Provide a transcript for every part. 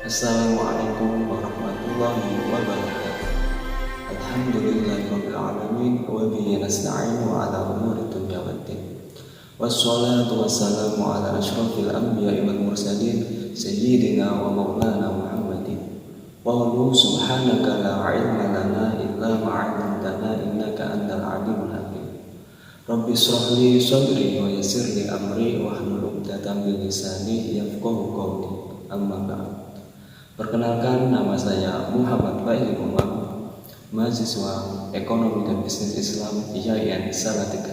Assalamualaikum warahmatullahi wabarakatuh. Alhamdulillahirabbil alamin wa bihi nasta'inu ala umuri dunya waddin. Wassalatu wassalamu ala asyrafil anbiya'i wal mursalin sayyidina wa maulana Muhammadin. Wa qulu subhanaka la ilma lana illa ma 'allamtana innaka antal alimul hakim. Rabbi shrah li sadri wa yassir li amri wahlul 'uqdatam min lisani yafqahu qawli. Amma ba'd. Perkenalkan, nama saya Muhammad Faiz Umar, mahasiswa Ekonomi dan Bisnis Islam IAIN Salatiga.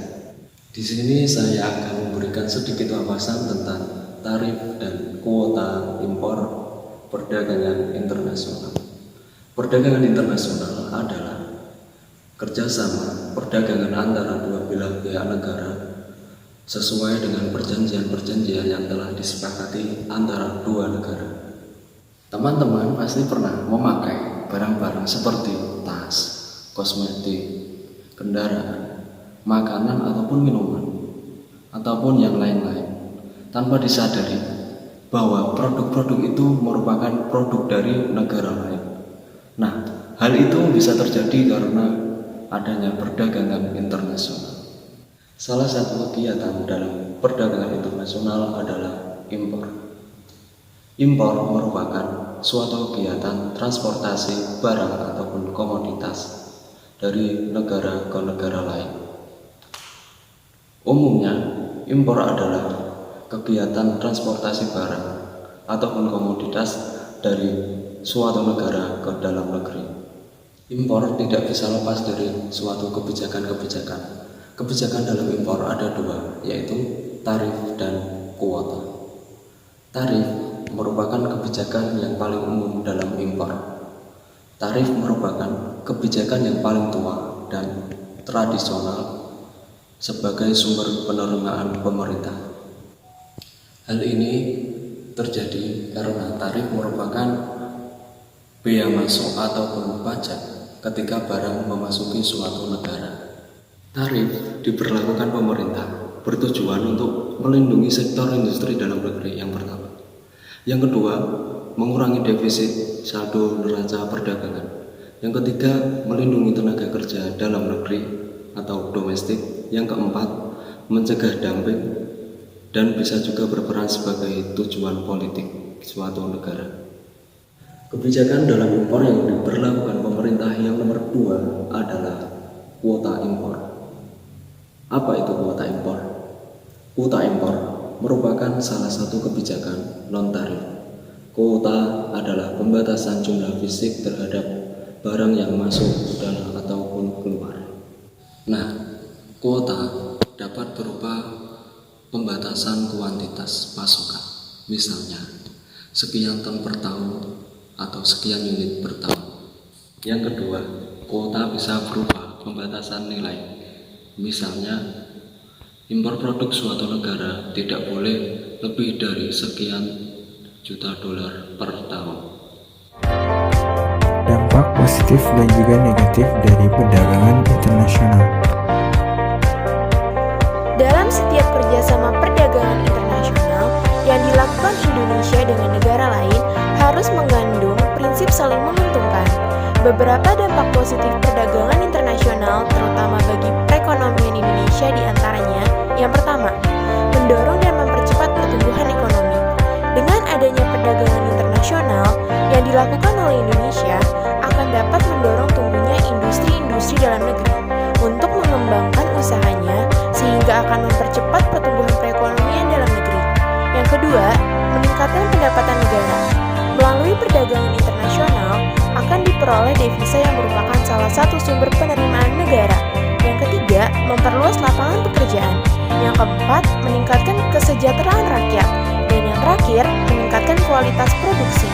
Di sini saya akan memberikan sedikit wawasan tentang tarif dan kuota impor perdagangan internasional. Perdagangan internasional adalah kerjasama perdagangan antara dua belah pihak negara sesuai dengan perjanjian-perjanjian yang telah disepakati antara dua negara. Teman-teman pasti pernah memakai barang-barang seperti tas, kosmetik, kendaraan, makanan ataupun minuman, ataupun yang lain-lain, tanpa disadari bahwa produk-produk itu merupakan produk dari negara lain. Nah, hal itu bisa terjadi karena adanya perdagangan internasional. Salah satu kegiatan dalam perdagangan internasional adalah impor. Impor merupakan suatu kegiatan transportasi barang ataupun komoditas dari negara ke negara lain. Umumnya, impor adalah kegiatan transportasi barang ataupun komoditas dari suatu negara ke dalam negeri. Impor tidak bisa lepas dari suatu kebijakan-kebijakan. Kebijakan dalam impor ada dua, yaitu tarif dan kuota. Tarif merupakan kebijakan yang paling umum dalam impor. Tarif merupakan kebijakan yang paling tua dan tradisional sebagai sumber penerimaan pemerintah. Hal ini terjadi karena tarif merupakan bea masuk ataupun pajak ketika barang memasuki suatu negara. Tarif diberlakukan pemerintah bertujuan untuk melindungi sektor industri dalam negeri yang pertama. Yang kedua, mengurangi defisit saldo neraca perdagangan. Yang ketiga, melindungi tenaga kerja dalam negeri atau domestik. Yang keempat, mencegah dumping dan bisa juga berperan sebagai tujuan politik suatu negara. Kebijakan dalam impor yang diberlakukan pemerintah yang nomor 2 adalah kuota impor. Apa itu kuota impor? Kuota impor merupakan salah satu kebijakan non-tarif. Kuota adalah pembatasan jumlah fisik terhadap barang yang masuk dan ataupun keluar. Nah, kuota dapat berupa pembatasan kuantitas pasokan. Misalnya, sekian ton per tahun atau sekian unit per tahun. Yang kedua, kuota bisa berupa pembatasan nilai. Misalnya, impor produk suatu negara tidak boleh lebih dari sekian juta dolar per tahun. Dampak positif dan juga negatif dari perdagangan internasional. Dalam setiap kerjasama perdagangan internasional yang dilakukan Indonesia dengan negara lain harus mengandung prinsip saling menguntungkan. Beberapa dampak positif perdagangan internasional terutama bagi perekonomian Indonesia diantaranya: yang pertama, mendorong dan mempercepat pertumbuhan ekonomi. Dengan adanya perdagangan internasional yang dilakukan oleh Indonesia akan dapat mendorong tumbuhnya industri-industri dalam negeri untuk mengembangkan usahanya sehingga akan mempercepat pertumbuhan perekonomian dalam negeri. Yang kedua, meningkatkan pendapatan negara. Melalui perdagangan internasional akan diperoleh devisa yang merupakan salah satu sumber penerimaan negara. Yang ketiga, memperluas lapangan pekerjaan. Yang keempat, meningkatkan kesejahteraan rakyat. Dan yang terakhir, meningkatkan kualitas produksi.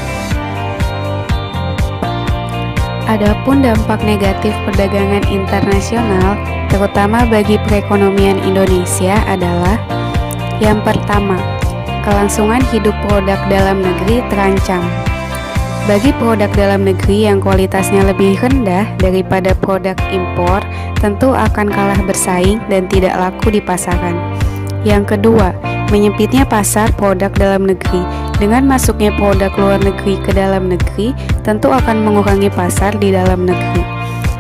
Adapun dampak negatif perdagangan internasional, terutama bagi perekonomian Indonesia adalah: yang pertama, kelangsungan hidup produk dalam negeri terancam. Bagi produk dalam negeri yang kualitasnya lebih rendah daripada produk impor, tentu akan kalah bersaing dan tidak laku di pasaran. Yang kedua, menyempitnya pasar produk dalam negeri Dengan masuknya produk luar negeri ke dalam negeri, tentu akan mengurangi pasar di dalam negeri.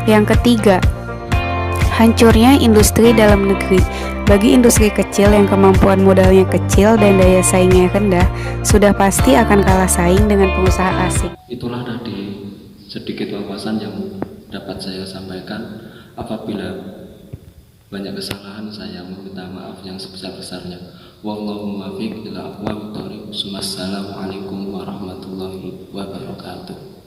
Yang ketiga, hancurnya industri dalam negeri. Bagi industri kecil yang kemampuan modalnya kecil dan daya saingnya rendah, sudah pasti akan kalah saing dengan pengusaha asing. Itulah tadi sedikit wawasan yang dapat saya sampaikan. Apabila banyak kesalahan, saya meminta maaf yang sebesar-besarnya. Wallahu muwaffiq ila aqwamit thoriq. Wassalamualaikum warahmatullahi wabarakatuh.